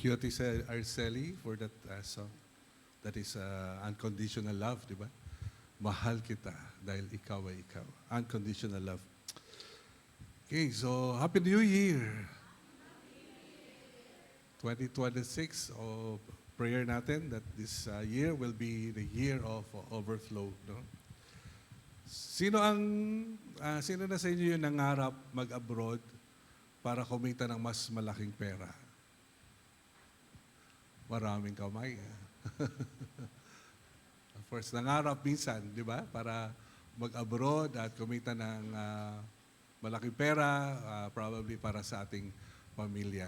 Cutie Arceli for that song. That is unconditional love, di ba? Mahal kita dahil ikaw ay ikaw. Unconditional love. Okay, so Happy New Year! 2026, prayer natin that this year will be the year of overflow. No? Sino na sa inyo yung nangarap mag-abroad para kumita ng mas malaking pera? Maraming kamay. Of course, nangarap minsan, di ba? Para mag-abroad at kumita ng malaking pera, probably para sa ating pamilya.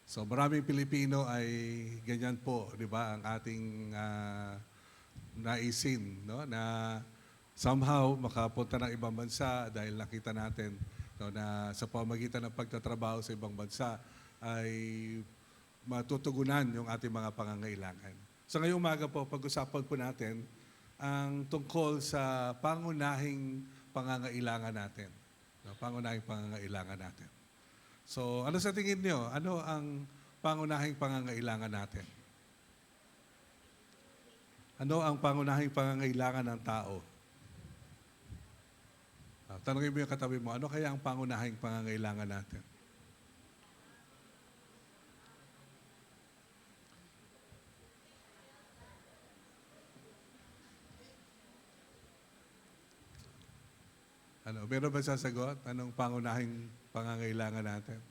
So maraming Pilipino ay ganyan po, di ba? Ang ating naisin, no? Na somehow makapunta ng ibang bansa dahil nakita natin no, na sa pamagitan ng pagtatrabaho sa ibang bansa ay matutugunan yung ating mga pangangailangan. So ngayong umaga po, pag-usapan po natin ang tungkol sa pangunahing pangangailangan natin. No, pangunahing pangangailangan natin. So ano sa tingin niyo? Ano ang pangunahing pangangailangan natin? Ano ang pangunahing pangangailangan ng tao? Tanungin mo yung katabi mo, ano kaya ang pangunahing pangangailangan natin? Meron ba sasagot? Anong pangunahing pangangailangan natin?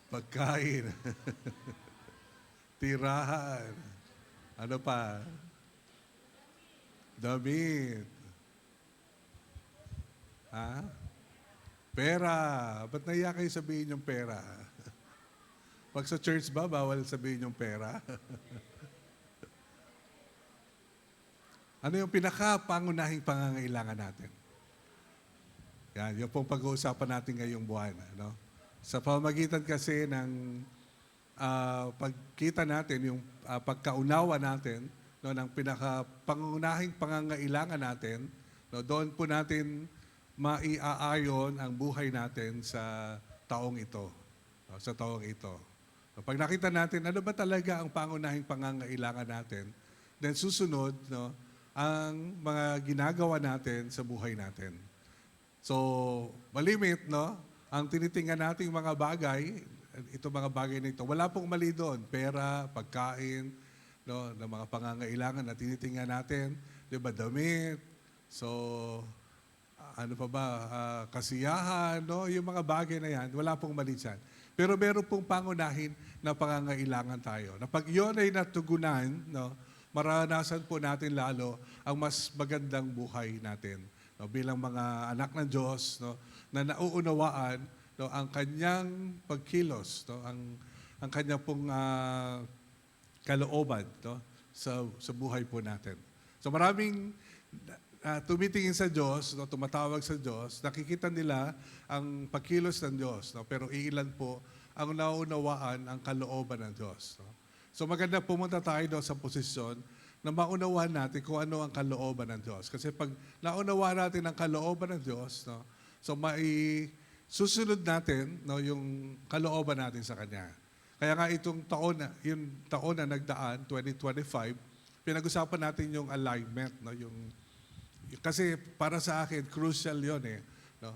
Pagkain. Tirahan. Ano pa? Damit. Ha? Pera. Ba't naiya kayo sabihin yung pera? Pag sa church ba, bawal sabihin yung pera? Ano yung pinaka-pangunahing pangangailangan natin? Yan, yung pong pag-uusapan natin ngayong buwan. Ano? Sa pamagitan kasi ng pagkita natin, yung pagkaunawa natin, no, ng pinaka-pangunahing pangangailangan natin, no, doon po natin maiaayon ang buhay natin sa taong ito. No, sa taong ito. No, pag nakita natin, ano ba talaga ang pangunahing pangangailangan natin, then susunod, no, ang mga ginagawa natin sa buhay natin. So, malimit, no? Ang tinitingnan nating mga bagay, ito mga bagay na ito, wala pong mali doon. Pera, pagkain, no? Ng mga pangangailangan na tinitingnan natin, di ba, damit. So, ano pa ba, kasiyahan, no? Yung mga bagay na yan, wala pong mali dyan. Pero meron pong pangunahin na pangangailangan tayo. Na pag yun ay natugunan, no? Maranasan po natin lalo ang mas magandang buhay natin. No, bilang mga anak ng Diyos, no, na nauunawaan no, ang kanyang pagkilos, no, ang kanyang pong kalooban no, sa buhay po natin. So maraming tumitingin sa Diyos, no, tumatawag sa Diyos, nakikita nila ang pagkilos ng Diyos, no, pero iilan po ang nauunawaan ang kalooban ng Diyos. No. So maganda pumunta tayo doon sa posisyon na maunawaan natin kung ano ang kalooban ng Diyos. Kasi pag naunawaan natin ang kalooban ng Diyos, no, so susunod natin no, yung kalooban natin sa Kanya. Kaya nga itong yung taon na nagdaan, 2025, pinag-usapan natin yung alignment. No, kasi para sa akin, crucial yun eh. No?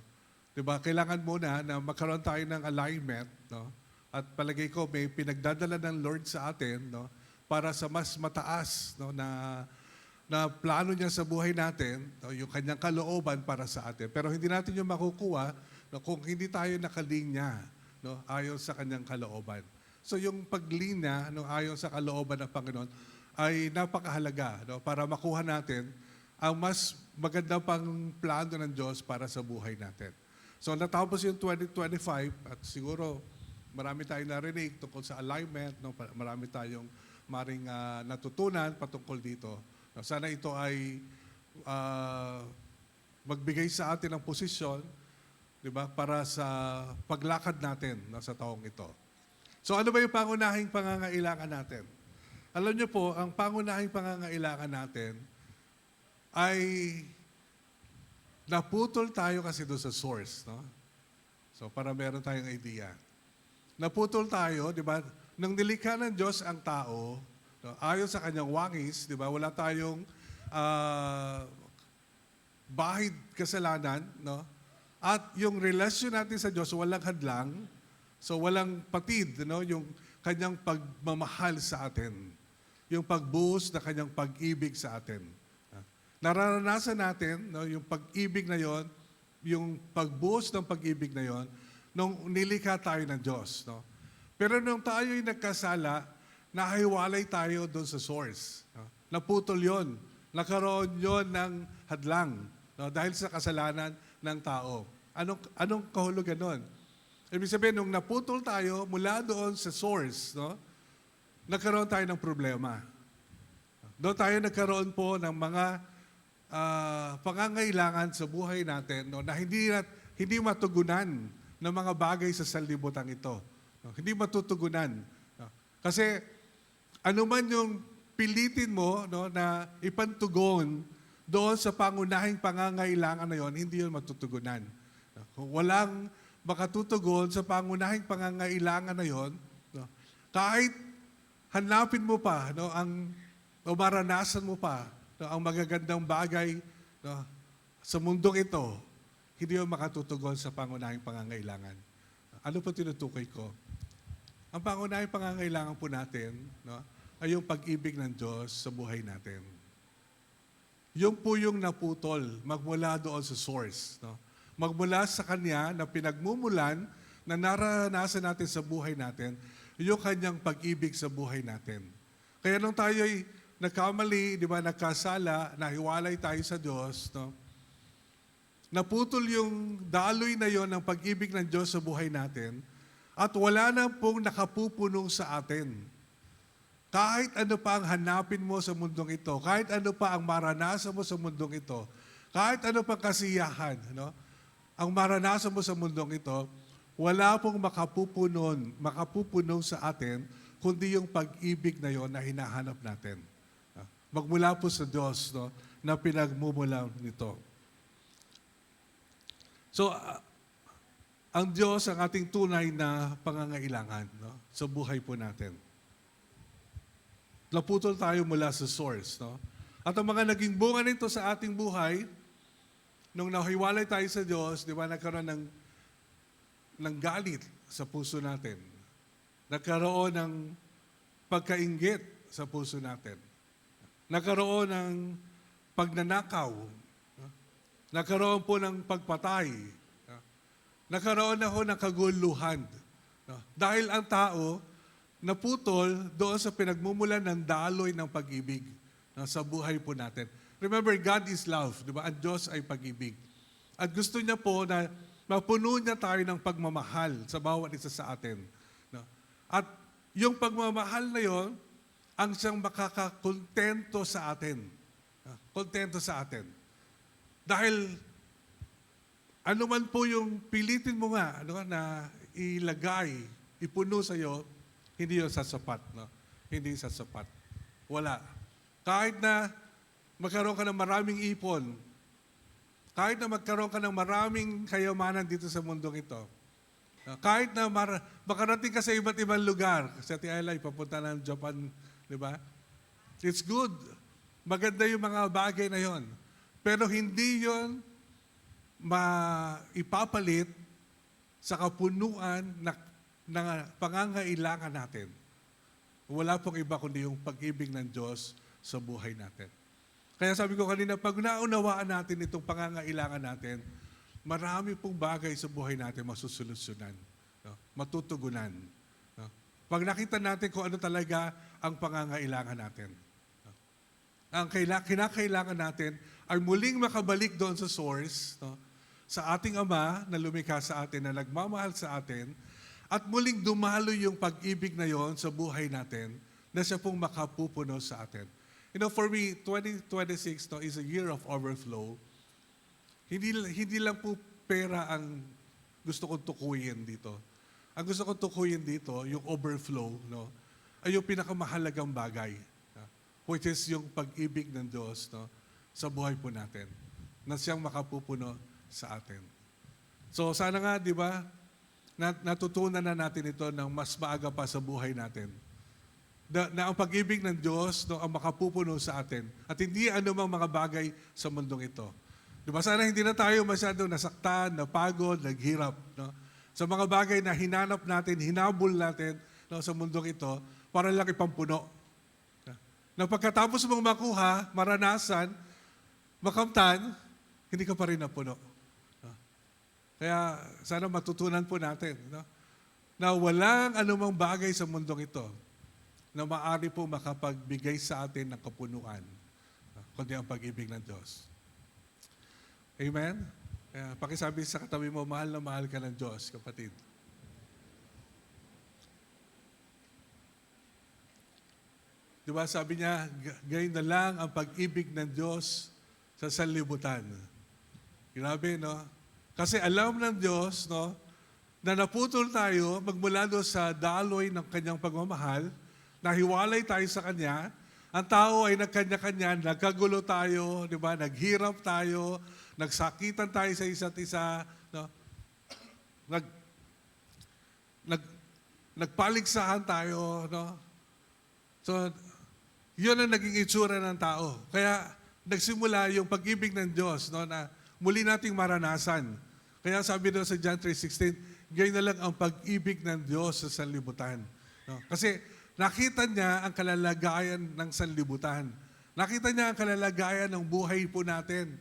Diba? Kailangan muna na magkaroon tayo ng alignment, no? At palagay ko may pinagdadala ng Lord sa atin no, para sa mas mataas no, na plano niya sa buhay natin, no, yung kanyang kalooban para sa atin. Pero hindi natin yung makukuha no, kung hindi tayo nakalinya no, ayon sa kanyang kalooban. So yung paglinya no, ayon sa kalooban ng Panginoon ay napakahalaga no, para makuha natin ang mas magandang pang plano ng Diyos para sa buhay natin. So natapos yung 2025 at siguro marami tayong narinig tungkol sa alignment, no? Marami tayong maring natutunan patungkol dito. No? Sana ito ay magbigay sa atin ng posisyon, di ba, para sa paglakad natin no, sa taong ito. So ano ba yung pangunahing pangangailangan natin? Alam niyo po, ang pangunahing pangangailangan natin ay naputol tayo kasi doon sa source. No? So para meron tayong idea. naputol tayo, di ba? Nang nilikha ng Diyos ang tao, no, ayon sa kanyang wangis, di ba? Wala tayong ah, bahid kasalanan, no? At yung relasyon natin sa Diyos walang hadlang, so walang patid, no? Yung kanyang pagmamahal sa atin, yung pagbuhos na kanyang pag-ibig sa atin. Nararanasan natin, no, yung pag-ibig na yon, yung pagbuhos ng pag-ibig na yon, nung nilikha tayo ng Diyos. No? Pero nung tayo'y nagkasala, nahiwalay tayo doon sa source. No? Naputol yon. Nakaroon yon ng hadlang, no? Dahil sa kasalanan ng tao. Anong kahulugan nun? Ibig sabihin, nung naputol tayo mula doon sa source, no? Nagkaroon tayo ng problema. Doon tayo nagkaroon po ng mga pangangailangan sa buhay natin, no, na hindi matugunan ng mga bagay sa sanlibutan ito. No, hindi matutugunan. No. Kasi ano man yung pilitin mo, no, na ipantugon doon sa pangunahing pangangailangan na yon, hindi yun matutugunan. No. Kung walang makatutugon sa pangunahing pangangailangan na yon, no, kahit hanapin mo pa, no, o maranasan mo pa, no, ang magagandang bagay, no, sa mundong ito, hindi mo makatutugon sa pangunahing pangangailangan. Ano po tinutukoy ko? Ang pangunahing pangangailangan po natin, no, ay yung pag-ibig ng Diyos sa buhay natin. Yung po yung naputol, magmula doon sa source. No? Magmula sa Kanya na pinagmumulan na naranasan natin sa buhay natin, yung Kanyang pag-ibig sa buhay natin. Kaya nung tayo'y nagkamali, di ba, nagkasala, nahiwalay tayo sa Diyos, no? Naputol yung daloy na yon ng pag-ibig ng Diyos sa buhay natin at wala na pong nakapupunong sa atin. Kahit ano pa ang hanapin mo sa mundong ito, kahit ano pa ang maranasan mo sa mundong ito, kahit ano pa kasiyahan, no? Ang maranasan mo sa mundong ito, wala pong makapupunong sa atin, kundi yung pag-ibig na yon na hinahanap natin. Magmula po sa Diyos, no, na pinagmumula nito. So, ang Diyos ang ating tunay na pangangailangan, no, sa buhay po natin. Naputol tayo mula sa source. No? At ang mga naging bunga nito sa ating buhay, nung nahiwalay tayo sa Diyos, di ba, nagkaroon ng galit sa puso natin. Nagkaroon ng pagkainggit sa puso natin. Nagkaroon ng pagnanakaw. Nagkaroon po ng pagpatay. Nagkaroon na ho ng kaguluhan. Dahil ang tao naputol doon sa pinagmumulan ng daloy ng pag-ibig sa buhay po natin. Remember, God is love. Di ba? Ang Diyos ay pag-ibig. At gusto niya po na mapuno niya tayo ng pagmamahal sa bawat isa sa atin. At yung pagmamahal na yon, ang siyang makakakontento sa atin. Kontento sa atin. Dahil ano man po yung pilitin mo nga, ano, na ilagay, ipuno sa iyo, hindi yun sasapat. No? Hindi sasapat. Wala. Kahit na magkaroon ka ng maraming ipon, kahit na magkaroon ka ng maraming kayamanan dito sa mundong ito, kahit na makarating ka sa iba't ibang lugar, sa Tialay, papunta ng Japan, di ba? It's good. Maganda yung mga bagay na yon. Pero hindi yon maipapalit sa kapunuan na pangangailangan natin. Wala pong iba kundi yung pag-ibig ng Diyos sa buhay natin. Kaya sabi ko kanina, pag naunawaan natin itong pangangailangan natin, marami pong bagay sa buhay natin masusolusyonan, no? Matutugunan. No? Pag nakita natin kung ano talaga ang pangangailangan natin. No? Ang kinakailangan natin ay muling makabalik doon sa source, no? Sa ating Ama na lumikha sa atin, na nagmamahal sa atin, at muling dumalo yung pag-ibig na yon sa buhay natin na siya pong makapupuno sa atin. You know, for me, 2026 no, is a year of overflow. Hindi lang po pera ang gusto kong tukuyin dito. Ang gusto kong tukuyin dito, yung overflow, no, ay yung pinakamahalagang bagay, which is yung pag-ibig ng Diyos, no, sa buhay po natin, na siyang makapupuno sa atin. So sana nga, di ba, natutunan na natin ito ng mas maaga pa sa buhay natin. Na ang pag-ibig ng Diyos ang makapupuno sa atin at hindi anumang mga bagay sa mundong ito. Di ba? Sana hindi na tayo masyado nasaktan, napagod, naghirap. No? Sa mga bagay na hinanap natin, hinabol natin sa mundong ito para lang ipampuno. Na pagkatapos mong makuha, maranasan, makamtan, hindi ka pa rin napuno. No? Kaya sana matutunan po natin na walang anumang bagay sa mundong ito na maaari po makapagbigay sa atin ng kapunuan, kundi ang pag-ibig ng Diyos. Amen? Pakisabi sa katabi mo, mahal na mahal ka ng Diyos, kapatid. Di ba sabi niya, gayon na lang ang pag-ibig ng Diyos sa sanlibutan. Grabe, no? Kasi alam ng Diyos, na naputol tayo magmula doon sa daloy ng kanyang pagmamahal, nahiwalay tayo sa Kanya, ang tao ay nagkanya-kanya, nagkagulo tayo, di ba? Naghirap tayo, nagsakitan tayo sa isa't isa, nagpaligsahan tayo, So, yun ang naging itsura ng tao. Kaya nagsimula yung pag-ibig ng Diyos, na muli nating maranasan. Kaya sabi doon sa John 3:16, gayon na lang ang pag-ibig ng Diyos sa sanlibutan. Kasi nakita niya ang kalalagayan ng sanlibutan. Nakita niya ang kalalagayan ng buhay po natin.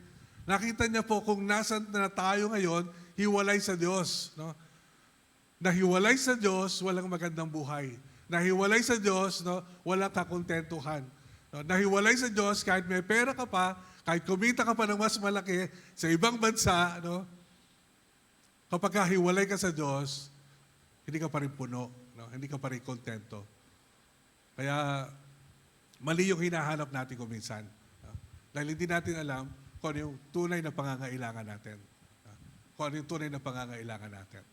Nakita niya po kung nasan na tayo ngayon, hiwalay sa Diyos. Nahiwalay sa Diyos, walang magandang buhay. Nahiwalay sa Diyos, walang kakontentuhan. Nahiwalay sa Diyos, kahit may pera ka pa, kahit kumita ka pa ng mas malaki sa ibang bansa, kapag hiwalay ka sa Diyos, hindi ka pa rin puno, hindi ka pa rin kontento. Kaya mali yung hinahanap natin kung minsan. Dahil hindi natin alam kung ano yung tunay na pangangailangan natin. Kung ano yung tunay na pangangailangan natin.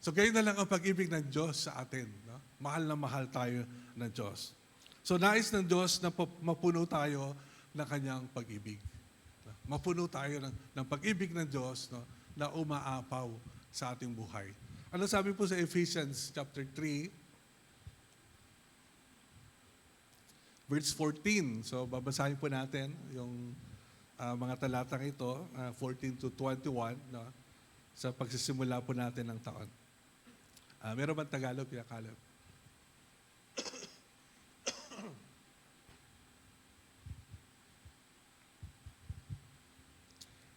So gayon na lang ang pag-ibig ng Diyos sa atin. Mahal na mahal tayo ng Diyos. So nais ng Diyos na mapuno tayo ng kanyang pag-ibig. Mapuno tayo ng pag-ibig ng Diyos na umaapaw sa ating buhay. Ano sabi po sa Ephesians chapter 3, verse 14. So, babasahin po natin yung mga talatang ito, 14 to 21, sa pagsisimula po natin ng taon. Meron bang Tagalog, Kuya Caleb?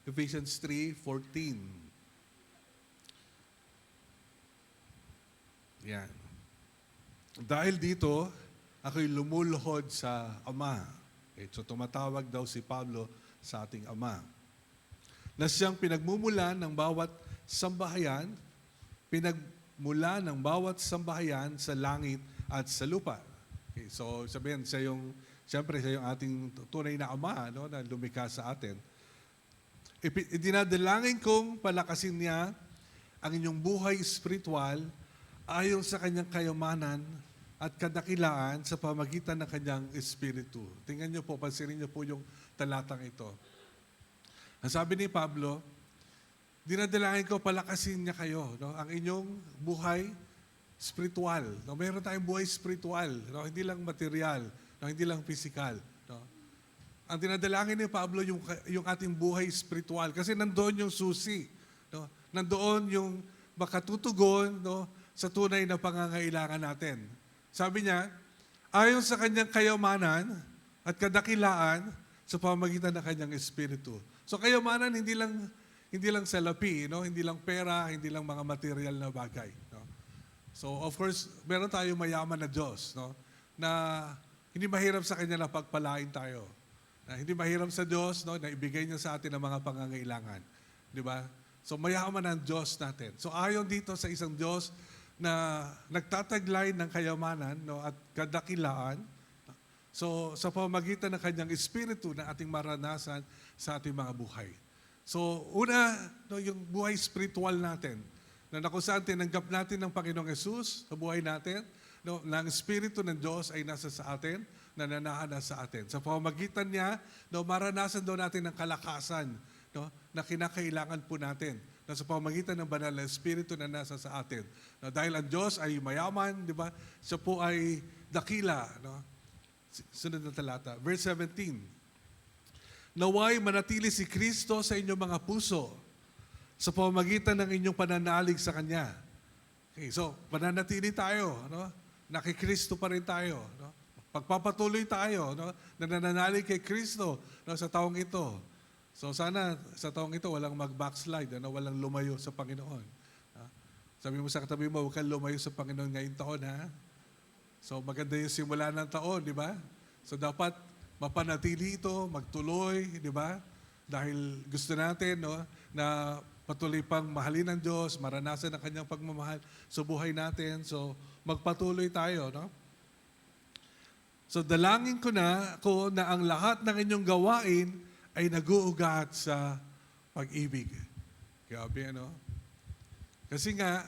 Ephesians 3:14. Yan. Dahil dito, ako'y lumuluhod sa Ama. So tumatawag daw si Pablo sa ating Ama. Na siyang pinagmumulan ng bawat sambahayan, pinagmula ng bawat sambahayan sa langit at sa lupa. Okay, so sabihin, siyempre siya yung ating tunay na Ama na lumikha sa atin. Dinadalangin kong palakasin niya ang inyong buhay spiritual ayon sa kanyang kayamanan at kadakilaan sa pamagitan ng kanyang Espiritu. Tingnan niyo po, pansinin niyo po yung talatang ito. Ang sabi ni Pablo, dinadalangin ko palakasin niya kayo, ang inyong buhay spiritual. Mayroon tayong buhay spiritual, hindi lang material, hindi lang physical. Ang dinadalangin ni Pablo yung ating buhay spiritual kasi nandoon yung susi. Nandoon yung makatutugon sa tunay na pangangailangan natin. Sabi niya, ayon sa kanyang kayamanan at kadakilaan sa pamagitan ng kanyang Espiritu. So kayamanan hindi lang salapi, hindi lang pera, hindi lang mga material na bagay. So of course, meron tayong mayaman na Diyos, na hindi mahirap sa Kanya na pagpalain tayo. Na hindi mahirap sa Diyos, na ibigay niya sa atin ang mga pangangailangan. Di ba? So mayaman ang Diyos natin. So ayon dito sa isang Diyos na nagtataglay ng kayamanan at kadakilaan, so sa pamagitan ng kanyang Espiritu na ating maranasan sa ating mga buhay. So una, yung buhay spiritual natin, na kung saan tinanggap natin ng Panginoong Yesus sa buhay natin, na ang Espiritu ng Diyos ay nasa sa atin, nananahan sa atin. Sa pamamagitan niya, maranasan daw natin ng kalakasan na kinakailangan po natin na sa pamamagitan ng banal na Espiritu na nasa sa atin. Na dahil ang Diyos ay mayaman, di ba? Siya po ay dakila. No? Sunod na talata. Verse 17. Naway manatili si Kristo sa inyong mga puso sa pamamagitan ng inyong pananalig sa Kanya. Okay, so, pananatili tayo. No? Nakikristo pa rin tayo. No? Pagpapatuloy tayo no? Na nananalig kay Kristo no? Sa taong ito. So sana sa taong ito walang mag-backslide, ano? Walang lumayo sa Panginoon. Ha? Sabi mo sa katabi mo, huwag kang lumayo sa Panginoon ngayong taon. Ha? So maganda yung simula ng taon, di ba? So dapat mapanatili ito, magtuloy, di ba? Dahil gusto natin no, na patuloy pang mahalin ng Diyos, maranasan ang Kanyang pagmamahal sa buhay natin. So magpatuloy tayo. No? So dalangin ko na ang lahat ng inyong gawain ay nag-uugat sa pag-ibig. Grabe, ano? Kasi nga,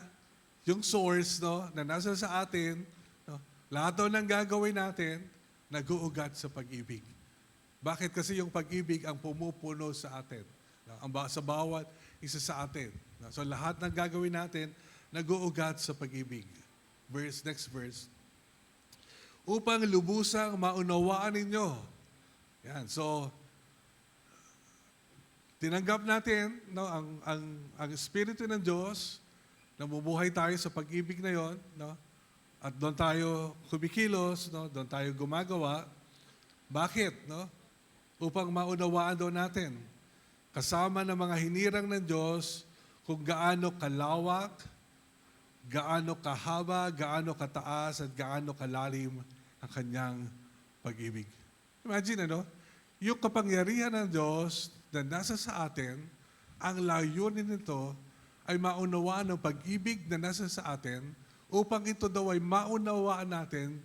yung source no, na nasa sa atin, no, lahat daw ng gagawin natin, nag-uugat sa pag-ibig. Bakit? Kasi yung pag-ibig ang pumupuno sa atin. No, sa bawat isa sa atin. No, so lahat ng gagawin natin, nag-uugat sa pag-ibig. Next verse. Upang lubusang maunawaan ninyo. Yan, so, tinanggap natin no, ang Espiritu ng Diyos, namumuhay tayo sa pag-ibig na yon, no? At doon tayo kumikilos, no? Doon tayo gumagawa. Bakit? No? Upang maunawaan doon natin, kasama ng mga hinirang ng Diyos, kung gaano kalawak, gaano kahaba, gaano kataas, at gaano kalalim ang kanyang pag-ibig. Imagine, ano? Yung kapangyarihan ng Diyos na nasa sa atin, ang layunin nito ay maunawaan ng pag-ibig na nasa sa atin upang ito daw ay maunawaan natin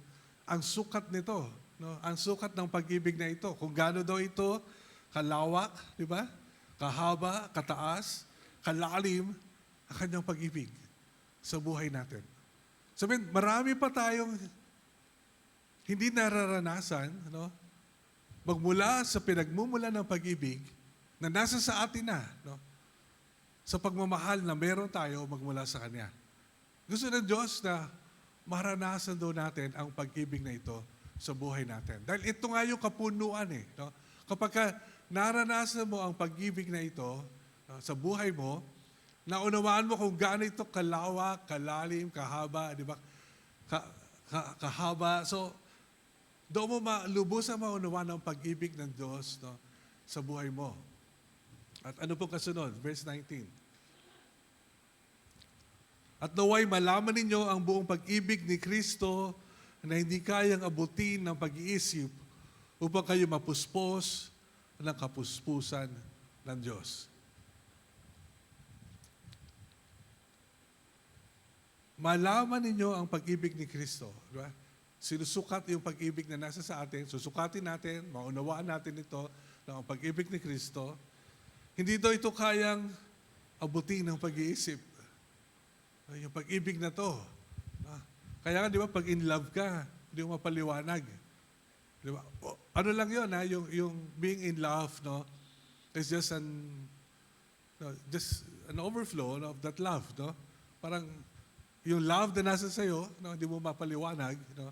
ang sukat nito. No? Ang sukat ng pag-ibig na ito. Kung gaano daw ito kalawak, di ba? Kahaba, kataas, kalalim, ang kanyang pag-ibig sa buhay natin. Sabihin, marami pa tayong hindi nararanasan, no? Magmula sa pinagmumula ng pag-ibig na nasa sa atin na, no? Sa pagmamahal na meron tayo magmula sa Kanya. Gusto ng Diyos na maranasan daw natin ang pag-ibig na ito sa buhay natin. Dahil ito nga yung kapunuan eh. No? Kapag naranasan mo ang pag-ibig na ito no, sa buhay mo, naunawaan mo kung gaano ito kalawak, kalalim, kahaba, di ba? Kahaba. So, doon mo lubusan maunawaan ang pag-ibig ng Diyos no, sa buhay mo. At ano pong kasunod? Verse 19. At naway malaman ninyo ang buong pag-ibig ni Kristo na hindi kayang abutin ng pag-iisip upang kayo mapuspos ng kapuspusan ng Diyos. Malaman ninyo ang pag-ibig ni Kristo. Diba? Sinusukat yung pag-ibig na nasa sa atin. Susukatin natin, maunawaan natin ito ng pag-ibig ni Kristo. Hindi daw ito kayang abutin ng pag-iisip. Yung pag-ibig na to. Kaya nga, di ba, pag in love ka, hindi mo mapaliwanag. Di ba? Ano lang yun, ha? Yung being in love, no? Is just an overflow no, of that love, no? Parang yung love na nasa sa'yo, no, hindi mo mapaliwanag, no?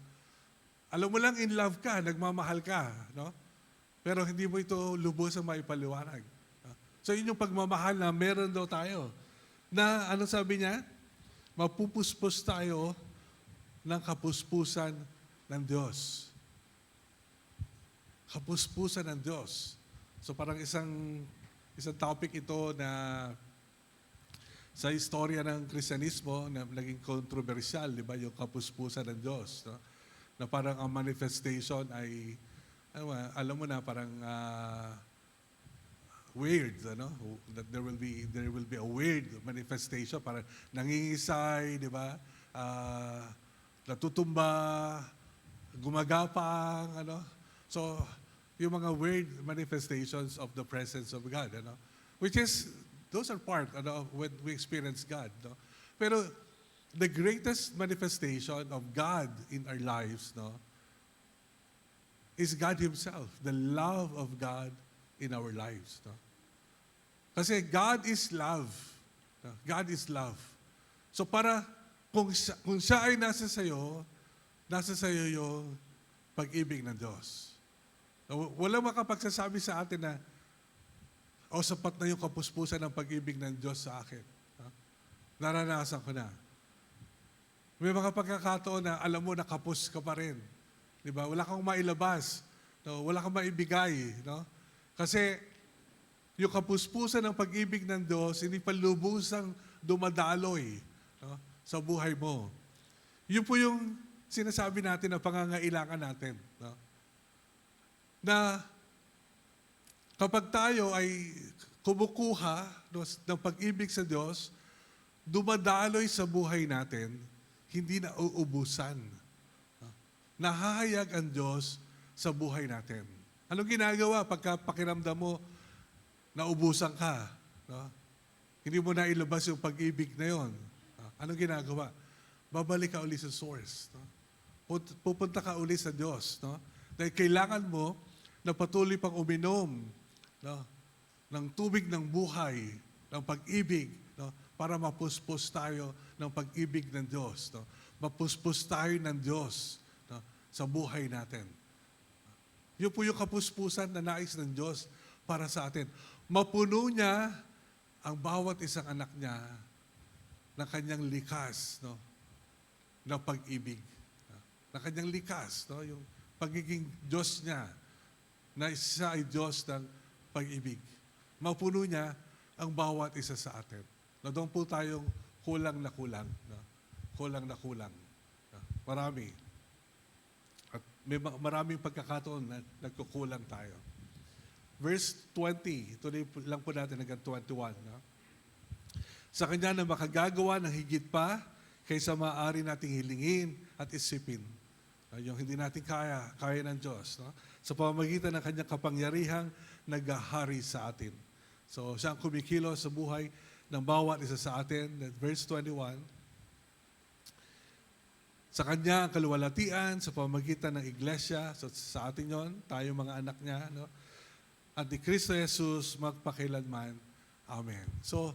Alam mo lang in love ka, nagmamahal ka, no? Pero hindi mo ito lubos ang maipaliwanag. So yun yung pagmamahal na meron daw tayo. Na ano sabi niya? Mapupuspos tayo ng kapuspusan ng Diyos. Kapuspusan ng Diyos. So parang isang topic ito na sa istorya ng Kristyanismo na naging controversial, di ba? Yung kapuspusan ng Diyos. No? Na parang ang manifestation ay, alam mo na, parang weird, ano? That there will be a weird manifestation, parang nangingisay, di ba? Natutumba, gumagapang, ano? So, yung mga weird manifestations of the presence of God, ano? Which is, those are part, ano, when we experience God, no? Pero, the greatest manifestation of God in our lives, no, is God Himself, the love of God in our lives. No? Kasi God is love. No? God is love. So para kung siya ay nasa sayo yung pag-ibig ng Diyos. No? Walang makapagsasabi sa atin na, sapat na yung kapuspusan ng pag-ibig ng Diyos sa akin. No? Naranasan ko na. May mga pagkakataon na alam mo na kapos ka pa rin. Di ba? Wala kang mailabas. No? Wala kang maibigay. No? Kasi yung kapuspusan ng pag-ibig ng Diyos, hindi pa lubusang dumadaloy, no, sa buhay mo. Yun po yung sinasabi natin na pangangailangan natin. No? Na kapag tayo ay kumukuha, no, ng pag-ibig sa Diyos, dumadaloy sa buhay natin, hindi na uubusan. No? Nahahayag ang Diyos sa buhay natin. Anong ginagawa pagka pakiramdam mo, naubusan ka? No? Hindi mo na ilabas yung pag-ibig na yon. Anong ginagawa? Babalik ka uli sa source. No? Pupunta ka uli sa Diyos. No? Dahil kailangan mo na patuloy pang uminom, no, ng tubig ng buhay, ng pag-ibig, no, para mapuspos tayo ng pag-ibig ng Diyos. No? Mapuspos tayo ng Diyos, no, sa buhay natin. Yun po yung kapuspusan na nais ng Diyos para sa atin. Mapuno niya ang bawat isang anak niya ng kanyang likas, no, ng pag-ibig. Ng kanyang likas, no, yung pagiging Diyos niya, na isa ay Diyos ng pag-ibig. Mapuno niya ang bawat isa sa atin. No, doon po tayong kulang na kulang. No? Kulang na kulang. No? Marami. At may maraming pagkakataon na nagkukulang tayo. Verse 20, tuloy lang po natin hanggang 21. No? Sa Kanya na makagagawa ng higit pa kaysa maaari nating hilingin at isipin. Yung hindi natin kaya ng Diyos. No? Sa pamamagitan ng Kanyang kapangyarihang naghahari sa atin. So, siyang kumikilos sa buhay ng bawat isa sa atin. Verse 21, sa Kanya ang kaluwalhatian sa pamamagitan ng iglesia. So, sa atin yon, tayo mga anak niya. No? At ni Kristo Jesus magpakailanman. Amen. So,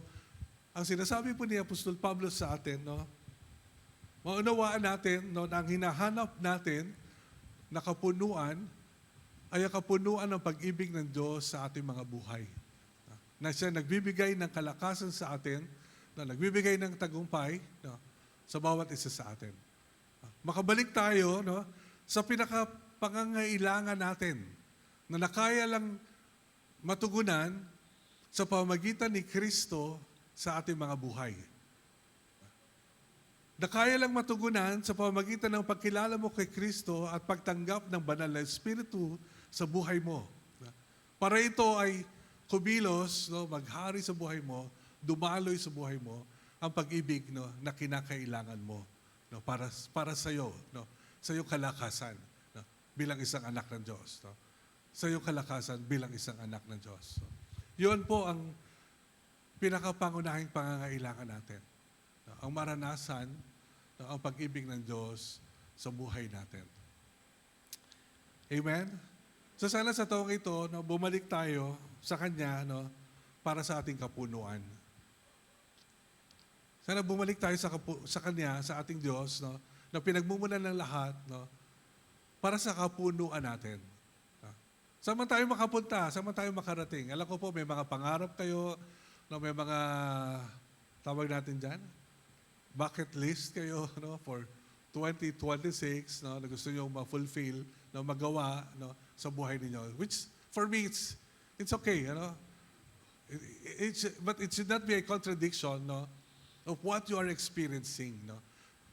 ang sinasabi po ni Apostol Pablo sa atin, no, maunawaan natin, no, na ang hinahanap natin na kapunuan ay ang kapunuan ng pag-ibig ng Diyos sa ating mga buhay. Na siya nagbibigay ng kalakasan sa atin, na nagbibigay ng tagumpay, no, sa bawat isa sa atin. Makabalik tayo, no, sa pinakapangangailangan natin na nakaya lang matugunan sa pamamagitan ni Kristo sa ating mga buhay. Na kaya lang matugunan sa pamamagitan ng pagkilala mo kay Kristo at pagtanggap ng banal na Espiritu sa buhay mo. Para ito ay kumilos, no, maghari sa buhay mo, dumaloy sa buhay mo, ang pag-ibig, no, na kinakailangan mo, no, para sa iyo, no, sa iyong kalakasan, no, bilang isang anak ng Diyos. No, sa iyong kalakasan bilang isang anak ng Diyos. No. Yun po ang pinakapangunahing pangangailangan natin. No, ang maranasan, no, ang pag-ibig ng Diyos sa buhay natin. Amen? So sana sa taong ito, no, bumalik tayo sa Kanya, no, para sa ating kapunuan. Sana bumalik tayo sa Kanya, sa ating Diyos, no, na pinagmumulan ng lahat, no, para sa kapunuan natin. No. Saan man tayo makapunta, saan man tayo makarating. Alam ko po, may mga pangarap kayo, no, may mga, tawag natin dyan, bucket list kayo, no, for 2026, no, na gusto nyo ma-fulfill, no, magawa, no, sa buhay ninyo. Which, for me, it's okay, you know. But it should not be a contradiction, no, of what you are experiencing, no,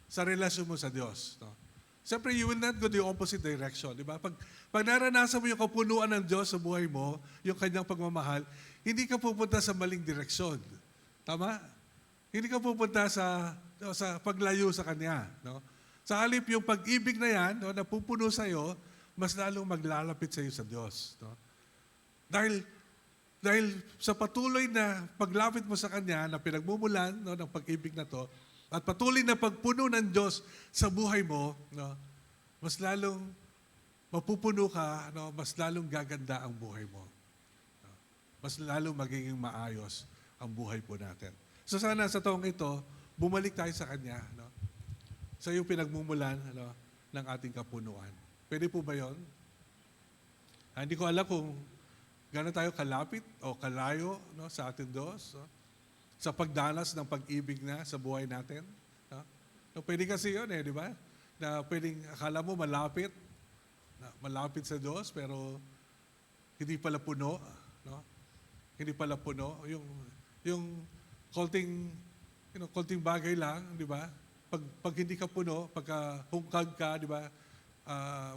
sa relasyon mo sa Diyos, no. Siyempre, you will not go the opposite direction, di ba? Pag naranasan mo yung kapunuan ng Diyos sa buhay mo, yung Kanyang pagmamahal, hindi ka pupunta sa maling direksyon. Tama? Hindi ka pupunta sa paglayo sa Kanya, no. Sa halip yung pag-ibig na yan, no, na pupuno sa iyo, mas lalong maglalapit sa iyo sa Diyos, no. Dahil sa patuloy na paglapit mo sa Kanya, na pinagmumulan, no, ng pag-ibig na to, at patuloy na pagpuno ng Diyos sa buhay mo, no, mas lalong mapupuno ka, no, mas lalong gaganda ang buhay mo. No. Mas lalong magiging maayos ang buhay po natin. So sana sa taong ito, bumalik tayo sa Kanya, no? Sa yung pinagmumulan, ano, ng ating kapunuan. Pwede po ba yon? Hindi ko alam kung gano'n tayo kalapit o kalayo, no, sa ating Diyos, no? Sa pagdanas ng pag-ibig na sa buhay natin. No? No, pwede kasi yun di ba? Na pwedeng akala mo malapit sa Diyos, pero hindi pala puno. No? Hindi pala puno. Yung konting bagay lang, di ba? Pag hindi ka puno, pagka hungkag ka, di ba?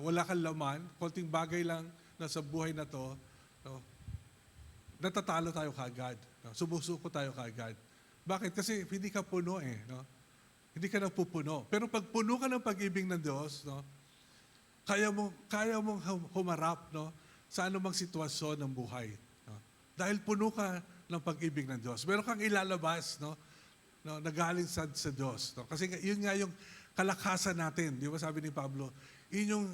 Wala kang laman, konting bagay lang na sa buhay na to, no? Natatalo tayo kaagad. No? Sumusuko tayo kaagad. Bakit? Kasi hindi ka puno no? Hindi ka napupuno. Pero pag puno ka ng pag-ibig ng Diyos, no? Kaya mong humarap, no? Sa anumang sitwasyon ng buhay. No? Dahil puno ka ng pag-ibig ng Diyos. Meron kang ilalabas, no? No, nagaling sa Diyos. No? Kasi yun nga yung kalakasan natin. Di ba sabi ni Pablo, yun yung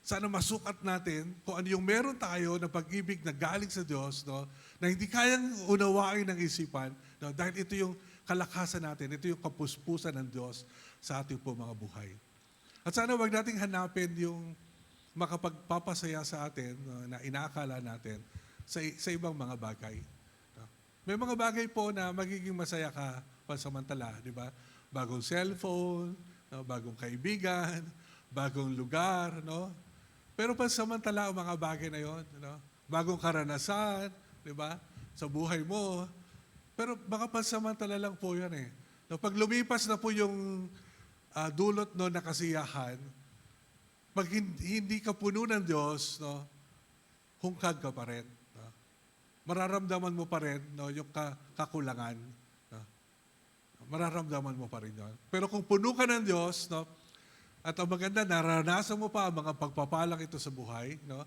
sana masukat natin kung ano yung meron tayo na pag-ibig na galing sa Diyos, no? Na hindi kayang unawain ng isipan, no? Dahil ito yung kalakasan natin, ito yung kapuspusan ng Diyos sa ating po mga buhay. At sana wag nating hanapin yung makapagpapasaya sa atin, no, na inaakala natin sa ibang mga bagay. No? May mga bagay po na magiging masaya ka pansamantala, di ba? Bagong cellphone, no? Bagong kaibigan, bagong lugar, no? Pero pansamantala ang mga bagay na yon, no? Bagong karanasan, di ba? Sa buhay mo. Pero baka pansamantala lang po yan No, pag lumipas na po yung dulot no na kasiyahan, pag hindi ka puno ng Diyos, no, hungkag ka pa rin. No? Mararamdaman mo pa rin no, yung kakulangan. No? Mararamdaman mo pa rin yun. Pero kung puno ka ng Diyos, no, at ang maganda, naranasan mo pa ang mga pagpapalang ito sa buhay, no?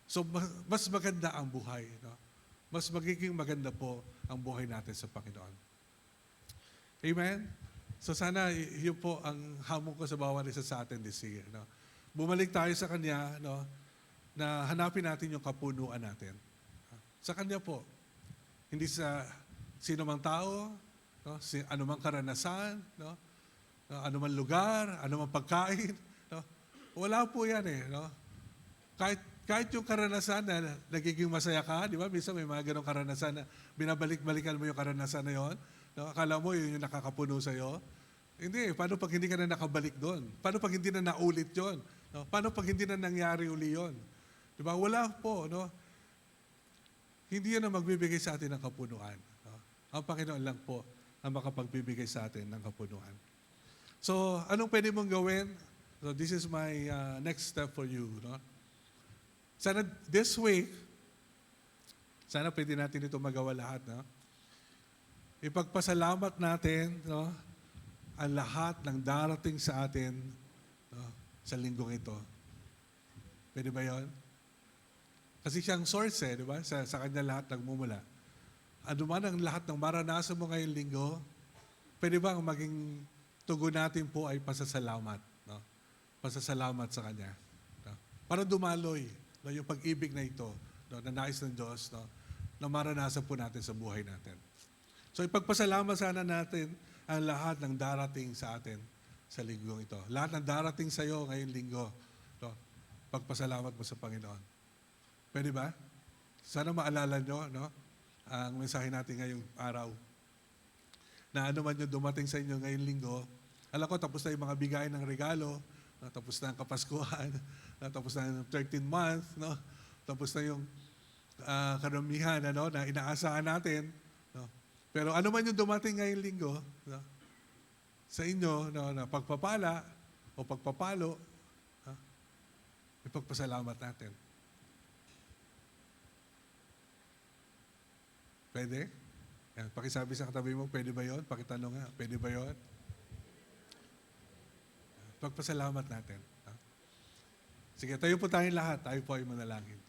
So, mas maganda ang buhay, no? Mas magiging maganda po ang buhay natin sa Panginoon. Amen? So, sana yun po ang hamon ko sa bawat isa sa atin this year, no? Bumalik tayo sa Kanya, no? Na hanapin natin yung kapunuan natin. Sa Kanya po. Hindi sa sino mang tao, no? Anumang karanasan, no? Anumang lugar, anumang pagkain. No? Wala po yan no? Kahit yung karanasan na nagiging masaya ka, di ba? Minsan may mga ganong karanasan na binabalik-balikan mo yung karanasan na yon. No? Akala mo yun yung nakakapuno sa'yo. Hindi, paano pag hindi ka na nakabalik doon? Paano pag hindi na naulit yon? No? Paano pag hindi na nangyari uli yon? Di ba? Wala po, no? Hindi yan ang magbibigay sa atin ng kapunuan. No? Ang Panginoon lang po ang makapagbibigay sa atin ng kapunuan. So, anong pwede mong gawin? So, this is my next step for you. No? Sana this week, sana pwede natin ito magawa lahat. No? Ipagpasalamat natin no, ang lahat ng darating sa atin no, sa linggong ito. Pwede ba yon? Kasi siyang source di ba? Sa kanya lahat nagmumula. Ano man ang lahat ng maranasan mo ngayong linggo, pwede bang maging tugon natin po ay pasasalamat. No? Pasasalamat sa Kanya. No? Para dumaloy no, yung pag-ibig na ito no, na nais ng Diyos no, na maranasan po natin sa buhay natin. So ipagpasalamat sana natin ang lahat ng darating sa atin sa linggong ito. Lahat ng darating sa iyo ngayong linggo, no, pagpasalamat mo sa Panginoon. Pwede ba? Sana maalala nyo no, ang mensahe natin ngayong araw. Na ano man yung dumating sa inyo ngayong linggo, alam ko tapos na yung mga bigay ng regalo, tapos na ang Kapaskuhan, tapos na yung 13th month, no? Tapos na yung karamihan na inaasahan natin. No? Pero ano man yung dumating ngayong linggo, no? Sa inyo, no, na pagpapala o pagpapalo, ipagpasalamat natin. Pwede? Yan, pakisabi sa katabi mo, pwede ba yun? Pakitanong nga, pwede ba yun? Pagpasalamat natin. Sige, tayo po tayong lahat. Tayo po ay manalangin.